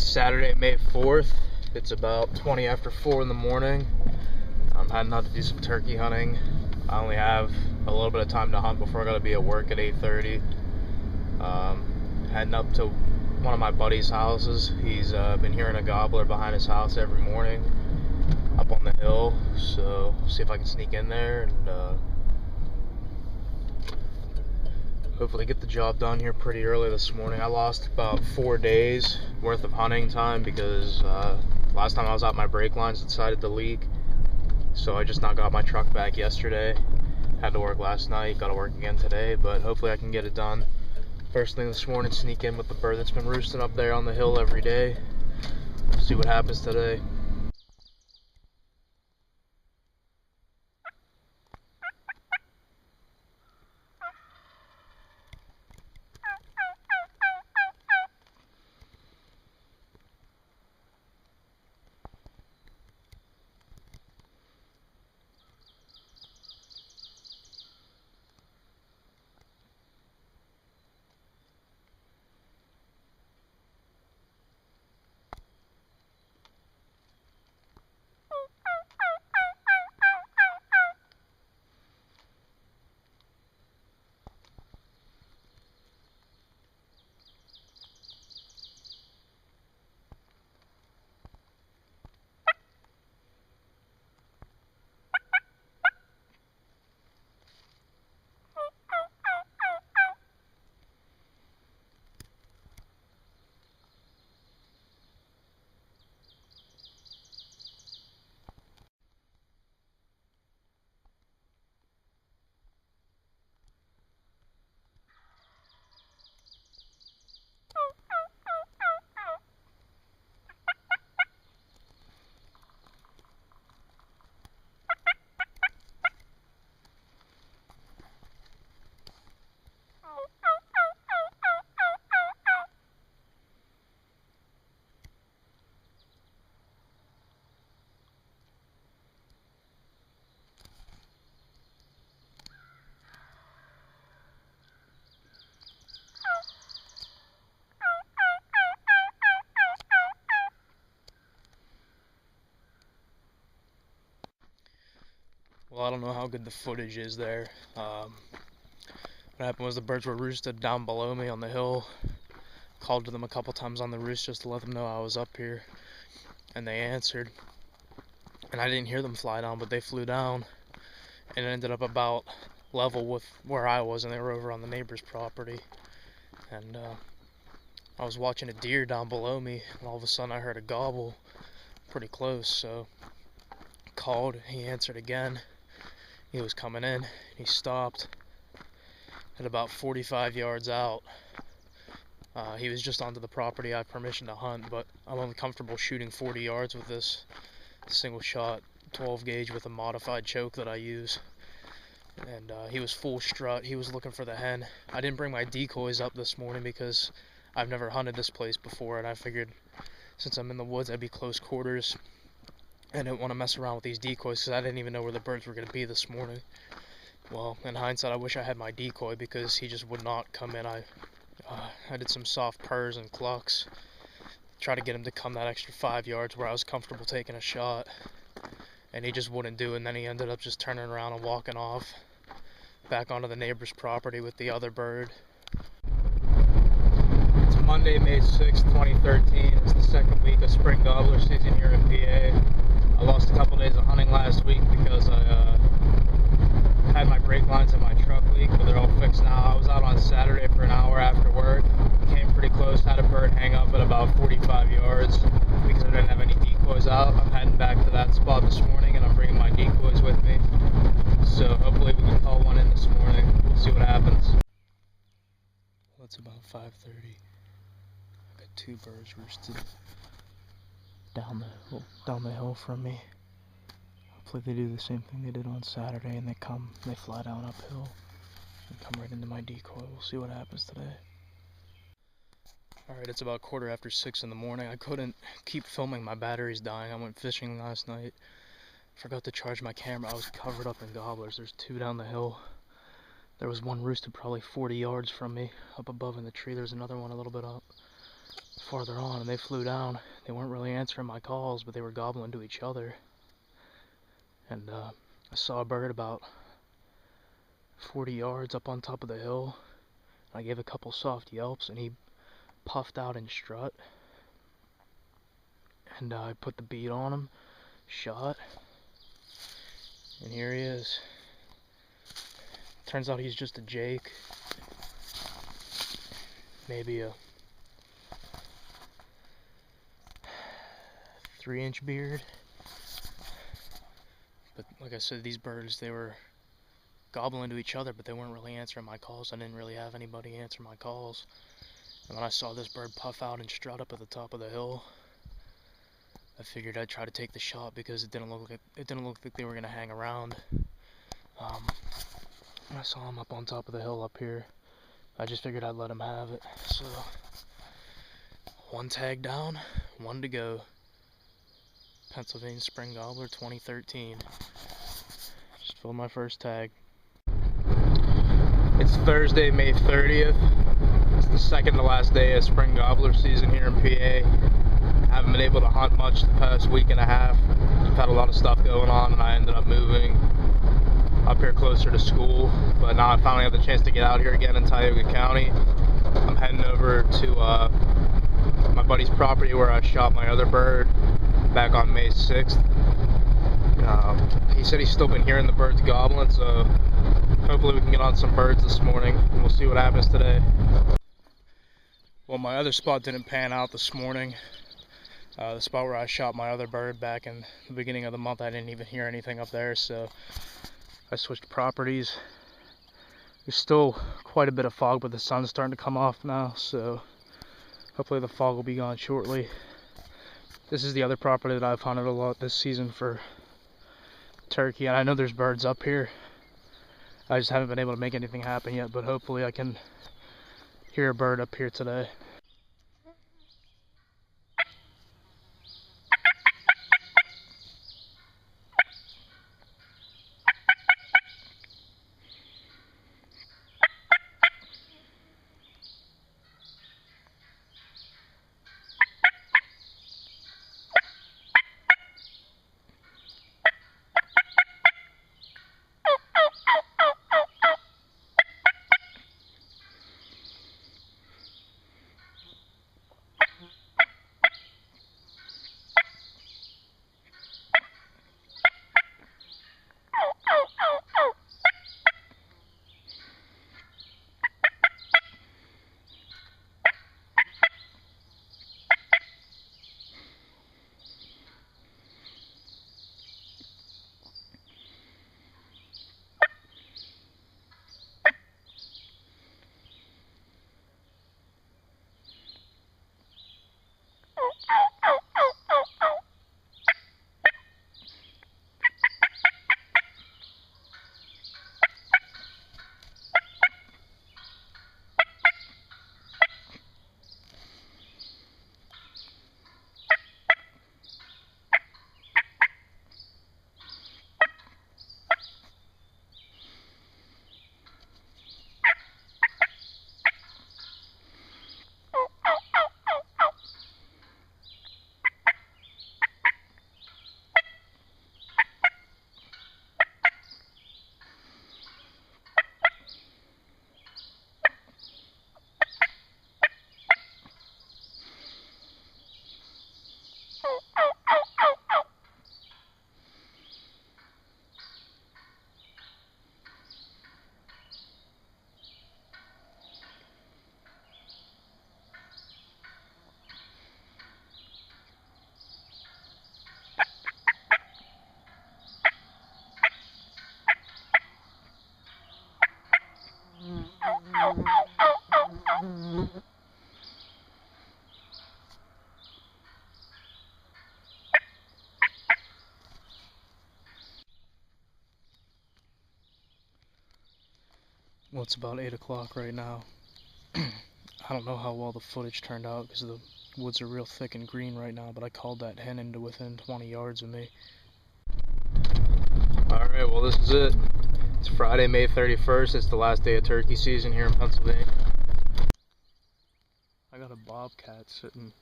It's Saturday, May 4th. It's about 20 after 4 in the morning. I'm heading out to do some turkey hunting. I only have a little bit of time to hunt before I gotta be at work at 8:30. Heading up to one of my buddy's houses. He's been hearing a gobbler behind his house every morning up on the hill, so see if I can sneak in there and hopefully get the job done here pretty early this morning. I lost about 4 days worth of hunting time because last time I was out, my brake lines decided to leak, so I just now got my truck back yesterday. Had to work last night, got to work again today, but hopefully I can get it done first thing this morning. Sneak in with the bird that's been roosting up there on the hill every day. See what happens today. Well, I don't know how good the footage is there. What happened was the birds were roosted down below me on the hill. Called to them a couple times on the roost just to let them know I was up here, and they answered. And I didn't hear them fly down, but they flew down, and it ended up about level with where I was, and they were over on the neighbor's property. And I was watching a deer down below me, and all of a sudden I heard a gobble pretty close, so called. He answered again. He was coming in. He stopped at about 45 yards out. He was just onto the property I have permission to hunt, but I'm only comfortable shooting 40 yards with this single shot 12 gauge with a modified choke that I use. And he was full strut. He was looking for the hen. I didn't bring my decoys up this morning because I've never hunted this place before, and I figured since I'm in the woods I'd be close quarters. I didn't want to mess around with these decoys because I didn't even know where the birds were going to be this morning. Well, in hindsight, I wish I had my decoy because he just would not come in. I did some soft purrs and clucks, try to get him to come that extra 5 yards where I was comfortable taking a shot, and he just wouldn't do it. And then he ended up just turning around and walking off back onto the neighbor's property with the other bird. It's Monday, May 6th, 2013. It's the second week of spring gobbler season here in PA. I lost a couple days of hunting last week because I had my brake lines in my truck leak, but they're all fixed now. I was out on Saturday for an hour after work. Came pretty close, had a bird hang up at about 45 yards because I didn't have any decoys out. I'm heading back to that spot this morning, and I'm bringing my decoys with me. So hopefully we can call one in this morning. We'll see what happens. Well, it's about 5:30. I got 2 birds roosted down the hill from me. Hopefully they do the same thing they did on Saturday, and they fly down uphill and come right into my decoy. We'll see what happens today. Alright, it's about 6:15 in the morning. I couldn't keep filming, my battery's dying. I went fishing last night. Forgot to charge my camera. I was covered up in gobblers. There's 2 down the hill. There was one roosted probably 40 yards from me, up above in the tree. There's another one a little bit up farther on, and they flew down. They weren't really answering my calls, but they were gobbling to each other. And I saw a bird about 40 yards up on top of the hill. I gave a couple soft yelps, and he puffed out and strut. And I put the bead on him, shot, and here he is. Turns out he's just a jake. Maybe a 3-inch beard. But like I said, these birds, they were gobbling to each other, but they weren't really answering my calls. I didn't really have anybody answer my calls. And when I saw this bird puff out and strut up at the top of the hill, I figured I'd try to take the shot because it didn't look like they were gonna hang around. When I saw him up on top of the hill up here, I just figured I'd let him have it. So, one tag down, one to go. Pennsylvania Spring Gobbler 2013. Just filled my first tag. It's Thursday, May 30th. It's the second to last day of spring gobbler season here in PA. Haven't been able to hunt much the past week and a half. I've had a lot of stuff going on, and I ended up moving up here closer to school. But now I finally have the chance to get out here again in Tioga County. I'm heading over to my buddy's property where I shot my other bird back on May 6th. He said he's still been hearing the birds gobbling, so hopefully we can get on some birds this morning, and we'll see what happens today. Well, my other spot didn't pan out this morning. The spot where I shot my other bird back in the beginning of the month, I didn't even hear anything up there, so I switched properties. There's still quite a bit of fog, but the sun's starting to come off now, so hopefully the fog will be gone shortly. This is the other property that I've hunted a lot this season for turkey, and I know there's birds up here. I just haven't been able to make anything happen yet, but hopefully I can hear a bird up here today. Well, it's about 8 o'clock right now. I don't know how well the footage turned out because the woods are real thick and green right now, but I called that hen into within 20 yards of me. Alright, well this is it. It's Friday, May 31st. It's the last day of turkey season here in Pennsylvania. I got a bobcat sitting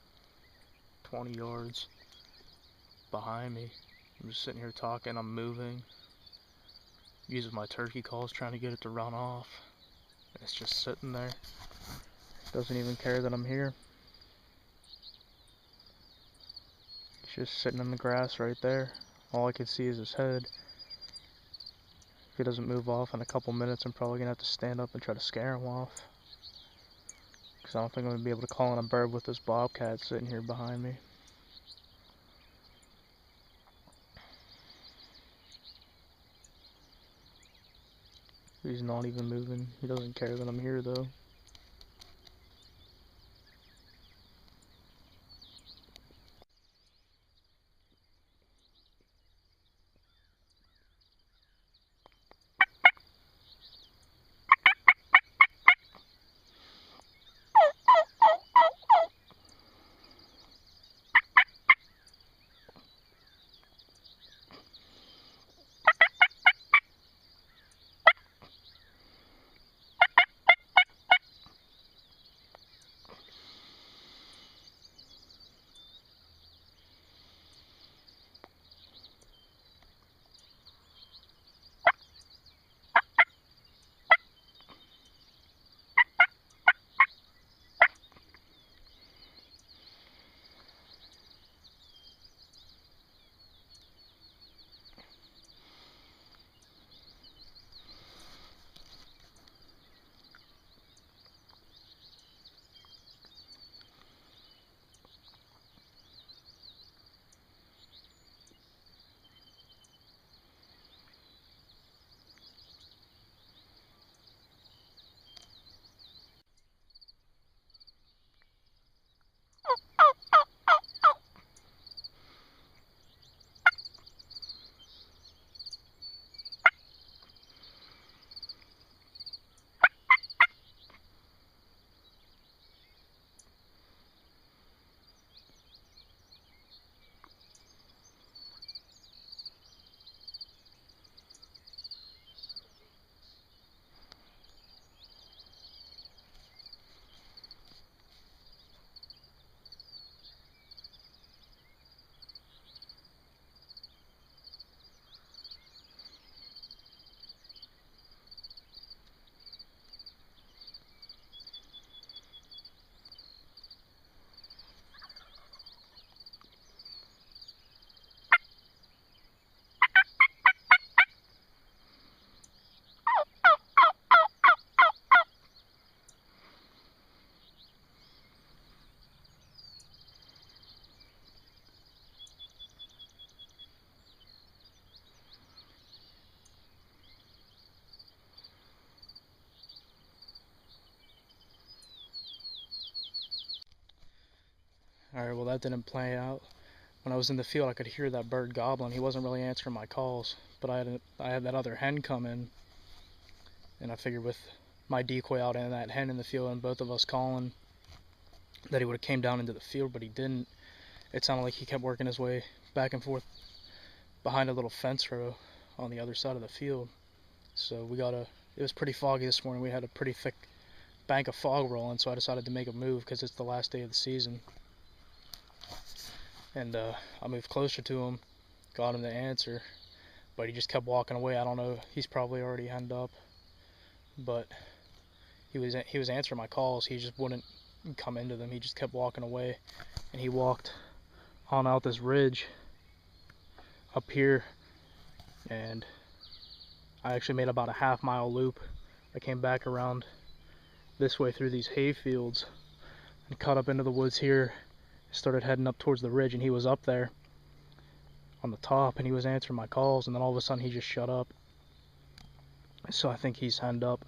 20 yards behind me. I'm just sitting here talking, I'm moving, using my turkey calls, trying to get it to run off. It's just sitting there. Doesn't even care that I'm here. It's just sitting in the grass right there. All I can see is his head. If he doesn't move off in a couple minutes, I'm probably gonna have to stand up and try to scare him off. Because I don't think I'm gonna be able to call in a bird with this bobcat sitting here behind me. He's not even moving. He doesn't care that I'm here though. Alright, well that didn't play out. When I was in the field I could hear that bird gobbling. He wasn't really answering my calls, but I had that other hen come in, and I figured with my decoy out and that hen in the field and both of us calling that he would have came down into the field, but he didn't. It sounded like he kept working his way back and forth behind a little fence row on the other side of the field. So it was pretty foggy this morning. We had a pretty thick bank of fog rolling, so I decided to make a move because it's the last day of the season. And I moved closer to him, got him to answer, but he just kept walking away. I don't know, he's probably already henned up, but he was answering my calls. He just wouldn't come into them. He just kept walking away, and he walked on out this ridge up here, and I actually made about a half-mile loop. I came back around this way through these hay fields and cut up into the woods here. Started heading up towards the ridge, and he was up there on the top, and he was answering my calls, and then all of a sudden he just shut up. So I think he's henned up.